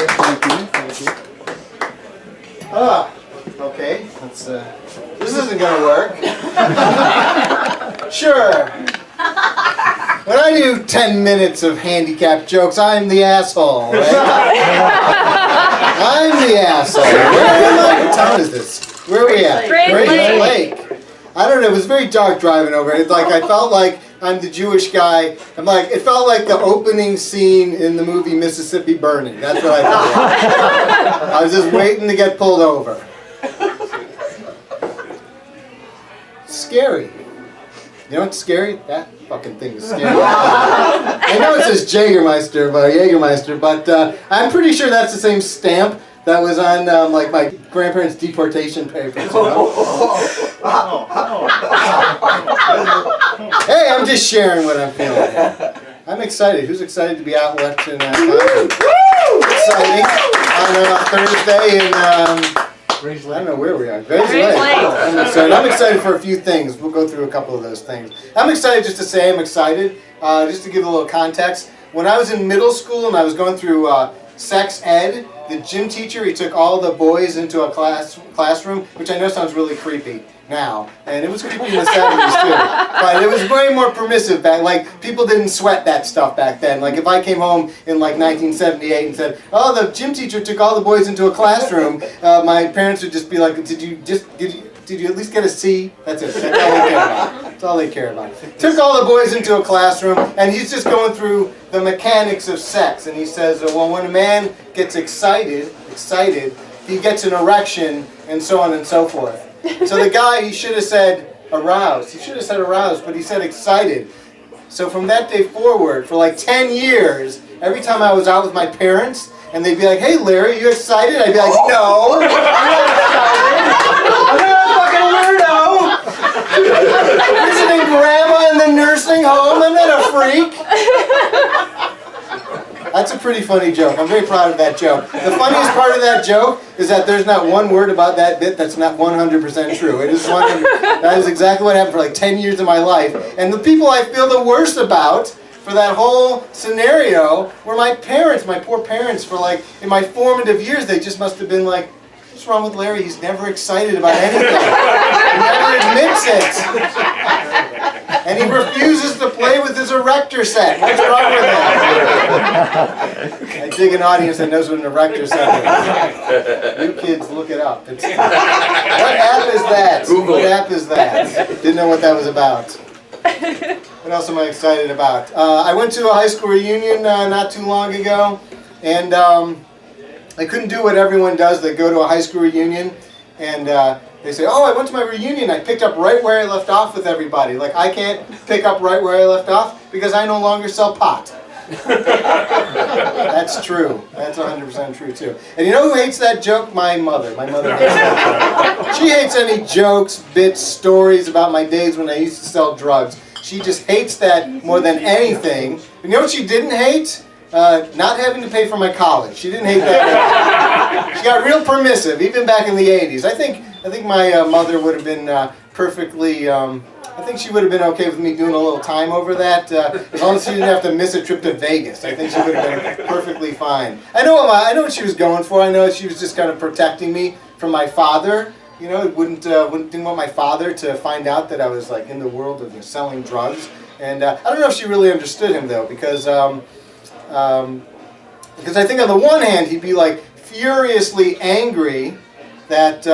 Thank you. Okay. Let's. This isn't gonna work. Sure. When I do 10 minutes of handicap jokes, I'm the asshole, right? I'm the asshole. Where am I? What town is this? Where are we at? Grayslake. I don't know. It was very dark driving over. It's like I felt like I'm the Jewish guy. It felt like the opening scene in the movie Mississippi Burning. That's what I felt like. I was just waiting to get pulled over. Scary. You know what's scary? That fucking thing is scary. I know it says Jägermeister, but I'm pretty sure that's the same stamp that was on like my grandparents' deportation papers. You know? Hey, I'm just sharing what I'm feeling. I'm excited. Who's excited to be out watching exciting on Thursday in I don't know where we are. Grayslake. I'm excited for a few things. We'll go through a couple of those things. I'm excited just to say I'm excited. Just to give a little context. When I was in middle school and I was going through sex ed, the gym teacher, he took all the boys into a classroom, which I know sounds really creepy now, and it was creepy in the 70s too, but it was way more permissive back, like people didn't sweat that stuff back then. Like if I came home in like 1978 and said, oh, the gym teacher took all the boys into a classroom, my parents would just be like, did you at least get a C? That's it. That's all they care about. That's all they care about. Took all the boys into a classroom, and he's just going through the mechanics of sex, and he says, well, when a man gets excited, he gets an erection, and so on and so forth. So the guy, he should have said aroused. He should have said aroused, but he said excited. So from that day forward, for like 10 years, every time I was out with my parents, and they'd be like, hey Larry, you excited? I'd be like, no, I'm not excited. I'm not a fucking weirdo. Visiting grandma in the nursing home, I'm not a freak. That's a pretty funny joke. I'm very proud of that joke. The funniest part of that joke is that there's not one word about that bit that's not 100% true. It is 100. That is exactly what happened for like 10 years of my life. And the people I feel the worst about for that whole scenario were my parents, my poor parents. For like, in my formative years, they just must have been like, what's wrong with Larry? He's never excited about anything. He never admits it. And he refuses to play with his erector set. What's wrong with that? I dig an audience that knows what an erector set is. You kids, look it up. What app is that? Google. What app is that? Didn't know what that was about. What else am I excited about? I went to a high school reunion not too long ago, and I couldn't do what everyone does. They go to a high school reunion, and they say, oh, I went to my reunion. I picked up right where I left off with everybody. Like, I can't pick up right where I left off because I no longer sell pot. That's true. That's 100% true, too. And you know who hates that joke? My mother. My mother hates that joke. She hates any jokes, bits, stories about my days when I used to sell drugs. She just hates that more than anything. You know what she didn't hate? Not having to pay for my college. She didn't hate that. She got real permissive, even back in the 80s. I think my mother would have been perfectly. I think she would have been okay with me doing a little time over that, as long as she didn't have to miss a trip to Vegas. I think she would have been perfectly fine. I know what she was going for. I know she was just kind of protecting me from my father. You know, didn't want my father to find out that I was like in the world of selling drugs. And I don't know if she really understood him though, because I think on the one hand he'd be like furiously angry that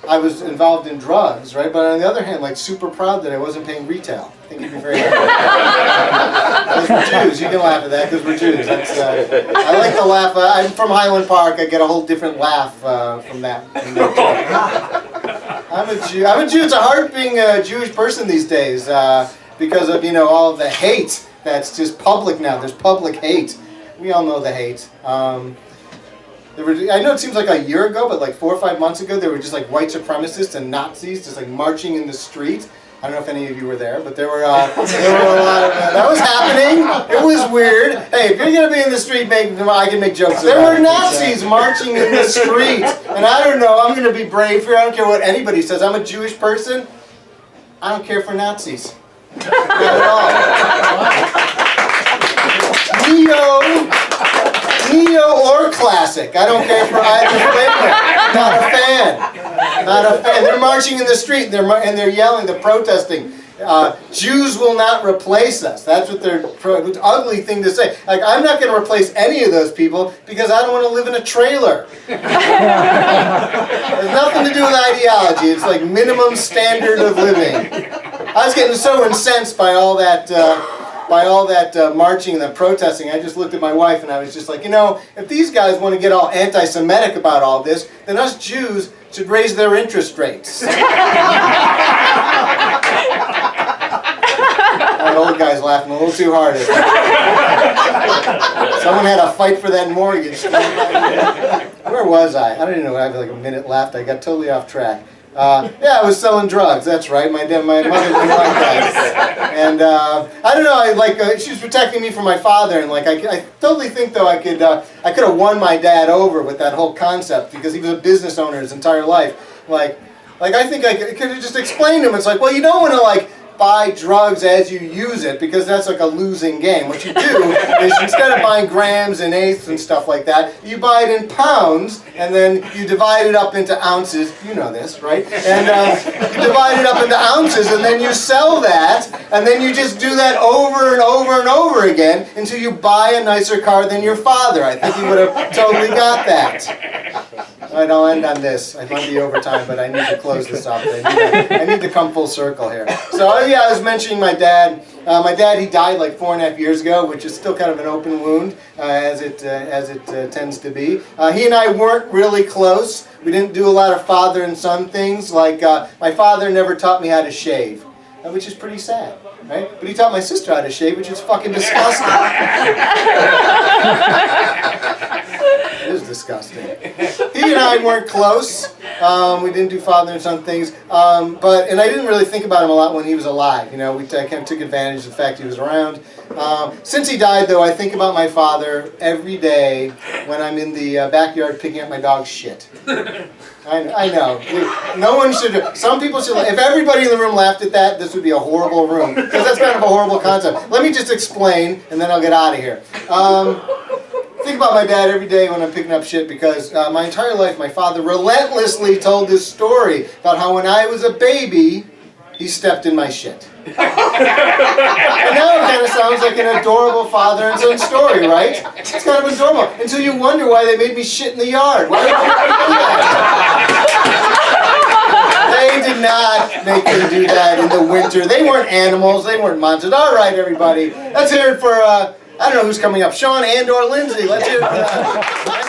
I was involved in drugs, right? But on the other hand, like super proud that I wasn't paying retail. I think he'd be very happy. Because we're Jews, you can laugh at that because we're Jews. That's, I like to laugh. I'm from Highland Park. I get a whole different laugh from that. I'm a Jew. It's hard being a Jewish person these days because of all of the hate that's just public now. There's public hate. We all know the hate. I know it seems like a year ago, but like 4 or 5 months ago, there were just like white supremacists and Nazis just like marching in the street. I don't know if any of you were there, but there were a lot of that was happening. It was weird. Hey, if you're gonna be in the street, I can make jokes. There were Nazis marching in the street, and I don't know. I'm gonna be brave here. I don't care what anybody says. I'm a Jewish person. I don't care for Nazis. Not at all. Neo or classic. toxic. I don't care for either flavor. Not a fan. Not a fan. They're marching in the street and they're yelling, they're protesting. Jews will not replace us. That's what they're, it's an ugly thing to say. Like, I'm not going to replace any of those people because I don't want to live in a trailer. It has nothing to do with ideology. It's like minimum standard of living. I was getting so incensed by all that marching and the protesting. I just looked at my wife and I was just like, you know, if these guys want to get all anti-Semitic about all this, then us Jews should raise their interest rates. That old guy's laughing a little too hard at that. Someone had a fight for that mortgage. Where was I? I don't even know. I have like a minute left. I got totally off track. Yeah, I was selling drugs. That's right. My mother didn't like that. And I don't know. She was protecting me from my father, and like I totally think though I could have won my dad over with that whole concept because he was a business owner his entire life. Like I think I could have just explained to him. It's like, well, you don't want to like buy drugs as you use it because that's like a losing game. What you do is instead of buying grams and eighths and stuff like that, you buy it in pounds and then you divide it up into ounces. You know this, right? And you divide it up into ounces and then you sell that and then you just do that over and over and over again until you buy a nicer car than your father. I think he would have totally got that. All right, I'll end on this. I might be over time, but I need to close this up. I need to come full circle here. So yeah, I was mentioning my dad. My dad, he died like 4.5 years ago, which is still kind of an open wound, as it tends to be. He and I weren't really close. We didn't do a lot of father and son things. Like my father never taught me how to shave, which is pretty sad, right? But he taught my sister how to shave, which is fucking disgusting. It is disgusting. He and I weren't close. We didn't do father and son things. And I didn't really think about him a lot when he was alive. You know, I kind of took advantage of the fact he was around. Since he died, though, I think about my father every day when I'm in the backyard picking up my dog's shit. I know. No one should. Some people should. If everybody in the room laughed at that, this would be a horrible room. Because that's kind of a horrible concept. Let me just explain, and then I'll get out of here. Think about my dad every day when I'm picking up shit because my entire life my father relentlessly told this story about how when I was a baby, he stepped in my shit. And now it kind of sounds like an adorable father and son story, right? It's kind of adorable. Until you wonder why they made me shit in the yard. Why did they do that? They did not make me do that in the winter. They weren't animals. They weren't monsters. All right, everybody. Let's hear it for... I don't know who's coming up. Sean and or Lindsay. Let's hear it for that.